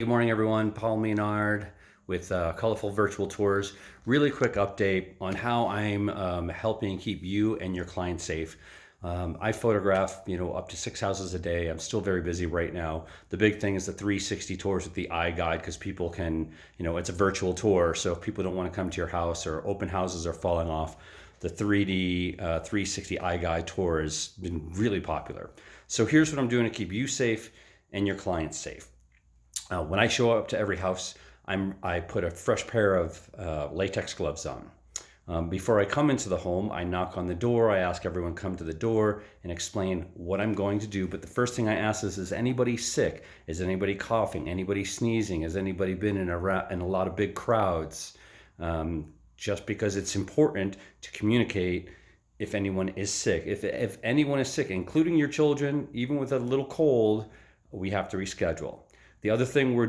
Good morning, everyone. Paul Maynard with Colorful Virtual Tours. Really quick update on how I'm helping keep you and your clients safe. I photograph, up to 6 houses a day. I'm still very busy right now. The big thing is the 360 tours with the eye guide, because people can, it's a virtual tour. So if people don't want to come to your house or open houses are falling off, the 3D 360 eye guide tour has been really popular. So here's what I'm doing to keep you safe and your clients safe. When I show up to every house, I put a fresh pair of latex gloves on. Before I come into the home, I knock on the door. I ask everyone come to the door and explain what I'm going to do. But the first thing I ask is anybody sick? Is anybody coughing? Anybody sneezing? Has anybody been in a lot of big crowds? Just because it's important to communicate if anyone is sick. If anyone is sick, including your children, even with a little cold, we have to reschedule. The other thing we're